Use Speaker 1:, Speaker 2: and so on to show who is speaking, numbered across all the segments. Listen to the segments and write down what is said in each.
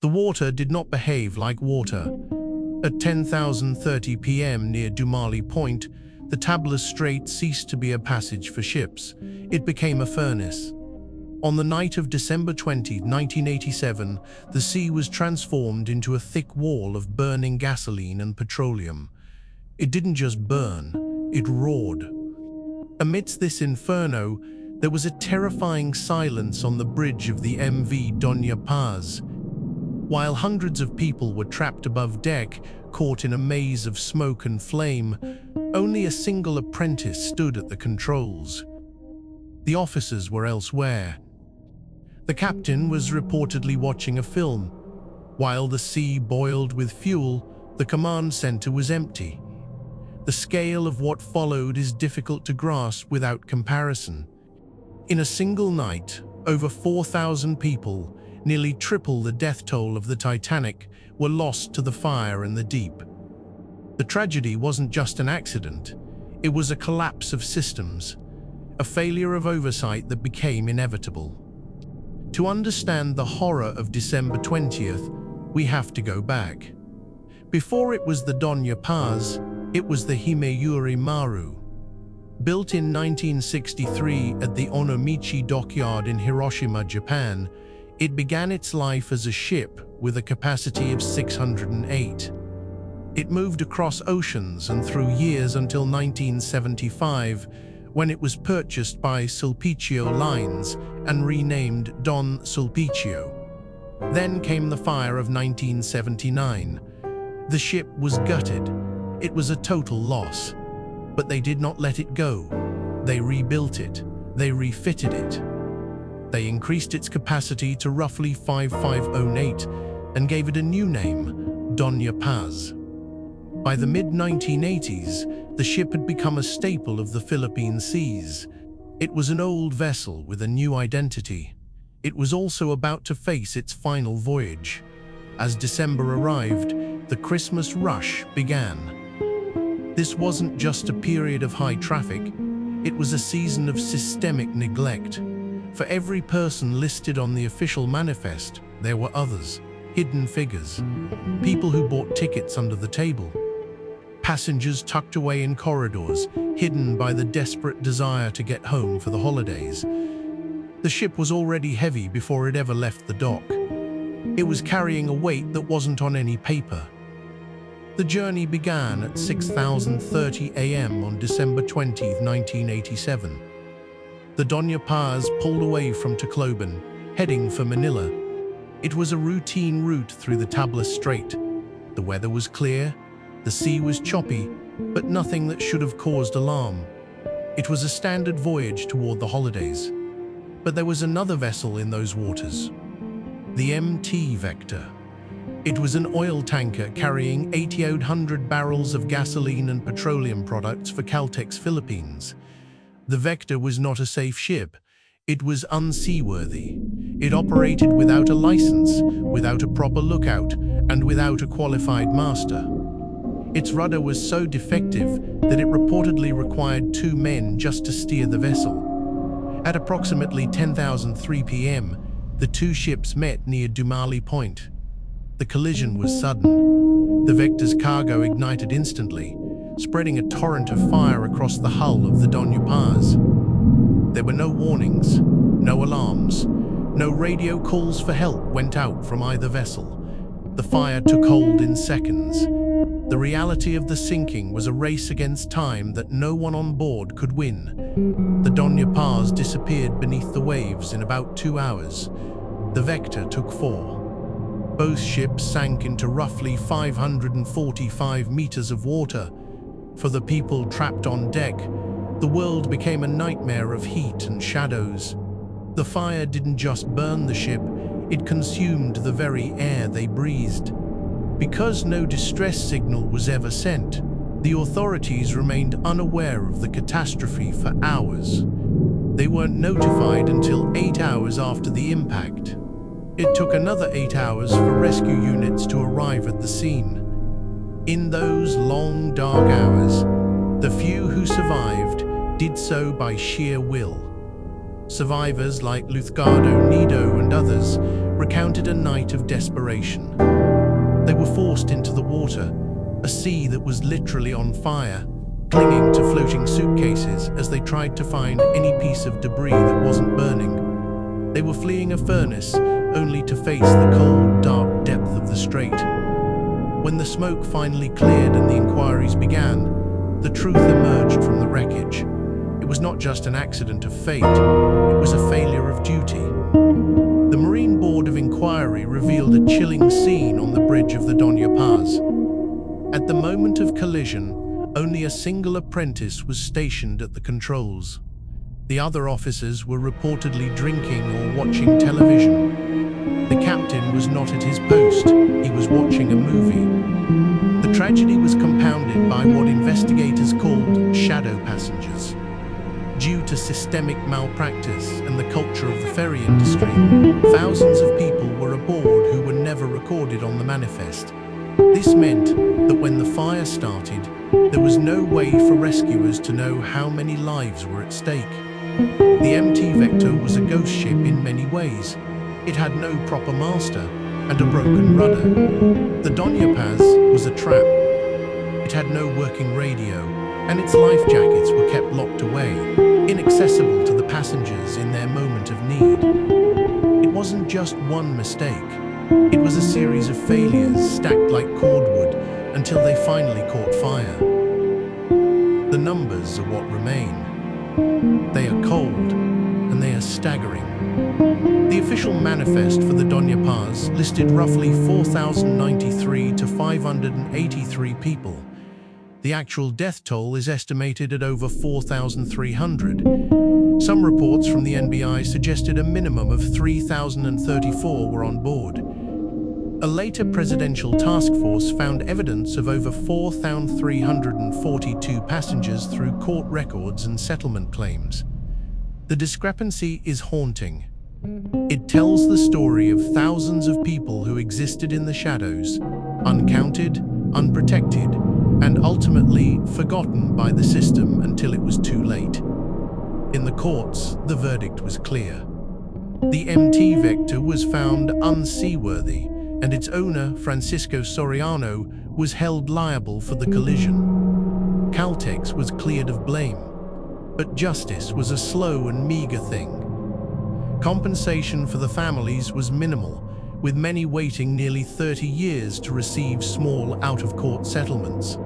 Speaker 1: The water did not behave like water. At 10:30 p.m. near Dumali Point, the Tablas Strait ceased to be a passage for ships. It became a furnace. On the night of December 20, 1987, the sea was transformed into a thick wall of burning gasoline and petroleum. It didn't just burn, it roared. Amidst this inferno, there was a terrifying silence on the bridge of the MV Doña Paz. While hundreds of people were trapped above deck, caught in a maze of smoke and flame, only a single apprentice stood at the controls. The officers were elsewhere. The captain was reportedly watching a film. While the sea boiled with fuel, the command center was empty. The scale of what followed is difficult to grasp without comparison. In a single night, over 4,000 people, nearly triple the death toll of the Titanic, were lost to the fire and the deep. The tragedy wasn't just an accident, it was a collapse of systems, a failure of oversight that became inevitable. To understand the horror of December 20th, we have to go back. Before it was the Doña Paz, it was the Himeyuri Maru. Built in 1963 at the Onomichi dockyard in Hiroshima, Japan, it began its life as a ship with a capacity of 608. It moved across oceans and through years until 1975, when it was purchased by Sulpicio Lines and renamed Don Sulpicio. Then came the fire of 1979. The ship was gutted. It was a total loss. But they did not let it go. They rebuilt it. They refitted it. They increased its capacity to roughly 5508 and gave it a new name, Doña Paz. By the mid-1980s, the ship had become a staple of the Philippine seas. It was an old vessel with a new identity. It was also about to face its final voyage. As December arrived, the Christmas rush began. This wasn't just a period of high traffic, it was a season of systemic neglect. For every person listed on the official manifest, there were others, hidden figures, people who bought tickets under the table, passengers tucked away in corridors, hidden by the desperate desire to get home for the holidays. The ship was already heavy before it ever left the dock. It was carrying a weight that wasn't on any paper. The journey began at 6:30 a.m. on December 20, 1987. The Doña Paz pulled away from Tacloban, heading for Manila. It was a routine route through the Tablas Strait. The weather was clear, the sea was choppy, but nothing that should have caused alarm. It was a standard voyage toward the holidays. But there was another vessel in those waters, the MT Vector. It was an oil tanker carrying 8,800 barrels of gasoline and petroleum products for Caltex Philippines. The Vector was not a safe ship. It was unseaworthy. It operated without a license, without a proper lookout, and without a qualified master. Its rudder was so defective that it reportedly required 2 men just to steer the vessel. At approximately 10:03 p.m., the two ships met near Dumali Point. The collision was sudden. The Vector's cargo ignited instantly, spreading a torrent of fire across the hull of the Doña Paz. There were no warnings, no alarms, no radio calls for help went out from either vessel. The fire took hold in seconds. The reality of the sinking was a race against time that no one on board could win. The Doña Paz disappeared beneath the waves in about 2 hours. The Vector took 4. Both ships sank into roughly 545 meters of water. For the people trapped on deck, the world became a nightmare of heat and shadows. The fire didn't just burn the ship, it consumed the very air they breathed. Because no distress signal was ever sent, the authorities remained unaware of the catastrophe for hours. They weren't notified until 8 hours after the impact. It took another 8 hours for rescue units to arrive at the scene. In those long, dark hours, the few who survived did so by sheer will. Survivors like Luzgardo Nido and others recounted a night of desperation. They were forced into the water, a sea that was literally on fire, clinging to floating suitcases as they tried to find any piece of debris that wasn't burning. They were fleeing a furnace, only to face the cold, dark depth of the strait. When the smoke finally cleared and the inquiries began, the truth emerged from the wreckage. It was not just an accident of fate, it was a failure of duty. The Marine Board of Inquiry revealed a chilling scene on the bridge of the Doña Paz. At the moment of collision, only a single apprentice was stationed at the controls. The other officers were reportedly drinking or watching television. The captain was not at his post, he was watching a movie. The tragedy was compounded by what investigators called shadow passengers. Due to systemic malpractice and the culture of the ferry industry, thousands of people were aboard who were never recorded on the manifest. This meant that when the fire started, there was no way for rescuers to know how many lives were at stake. The MT Vector was a ghost ship in many ways. It had no proper master and a broken rudder. The Doña Paz was a trap. It had no working radio, and its life jackets were kept locked away, inaccessible to the passengers in their moment of need. It wasn't just one mistake. It was a series of failures stacked like cordwood until they finally caught fire. The numbers are what remain. They are cold, and they are staggering. The official manifest for the Doña Paz listed roughly 4,093 to 583 people. The actual death toll is estimated at over 4,300. Some reports from the NBI suggested a minimum of 3,034 were on board. A later presidential task force found evidence of over 4,342 passengers through court records and settlement claims. The discrepancy is haunting. It tells the story of thousands of people who existed in the shadows, uncounted, unprotected, and ultimately forgotten by the system until it was too late. In the courts, the verdict was clear. The MT Vector was found unseaworthy, and its owner, Francisco Soriano, was held liable for the collision. Caltex was cleared of blame, but justice was a slow and meager thing. Compensation for the families was minimal, with many waiting nearly 30 years to receive small out-of-court settlements.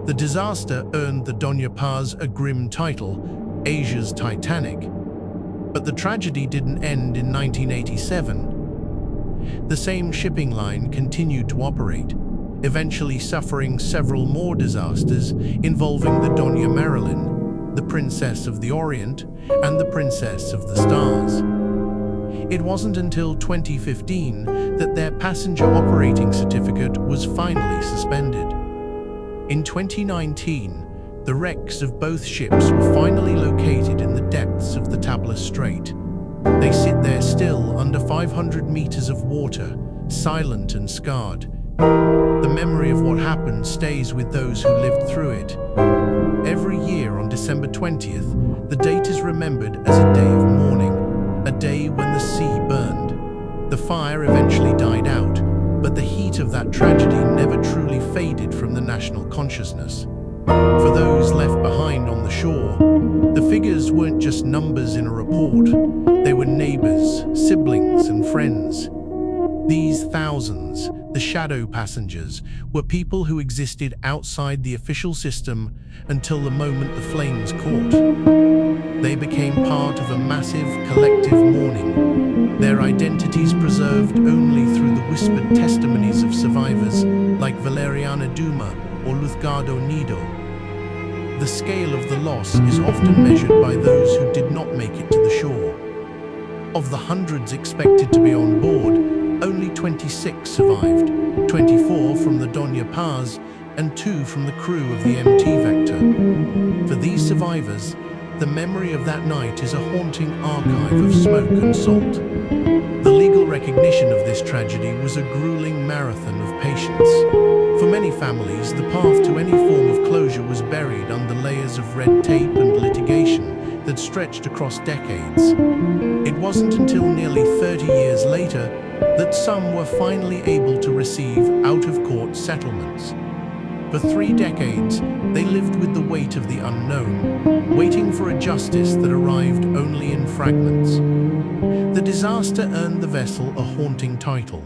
Speaker 1: The disaster earned the Doña Paz a grim title, Asia's Titanic. But the tragedy didn't end in 1987. The same shipping line continued to operate, eventually suffering several more disasters involving the Doña Marilyn, the Princess of the Orient, and the Princess of the Stars. It wasn't until 2015 that their passenger operating certificate was finally suspended. In 2019, the wrecks of both ships were finally located in the depths of the Tablas Strait. They sit there still under 500 meters of water, silent and scarred. The memory of what happened stays with those who lived through it. Every year on December 20th, the date is remembered as a day of mourning, a day when the sea burned. The fire eventually died out, but the heat of that tragedy never truly faded from the national consciousness. For those left behind on the shore, the figures weren't just numbers in a report. They were neighbors, siblings, and friends. These thousands, the shadow passengers, were people who existed outside the official system until the moment the flames caught. They became part of a massive collective mourning, their identities preserved only through the whispered testimonies of survivors like Valeriana Duma or Luzgardo Nido. The scale of the loss is often measured by those who did not make it to the shore. Of the hundreds expected to be on board, only 26 survived, 24 from the Doña Paz and 2 from the crew of the MT Vector. For these survivors, the memory of that night is a haunting archive of smoke and salt. The legal recognition of this tragedy was a grueling marathon of patience. For many families, the path to any form of closure was buried under layers of red tape and litigation that stretched across decades. It wasn't until nearly 30 years later that some were finally able to receive out-of-court settlements. For 3 decades, they lived with the weight of the unknown, waiting for a justice that arrived only in fragments. The disaster earned the vessel a haunting title,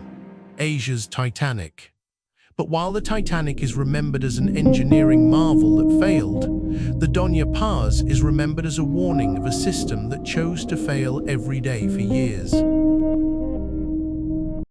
Speaker 1: Asia's Titanic. But while the Titanic is remembered as an engineering marvel that failed, the Doña Paz is remembered as a warning of a system that chose to fail every day for years.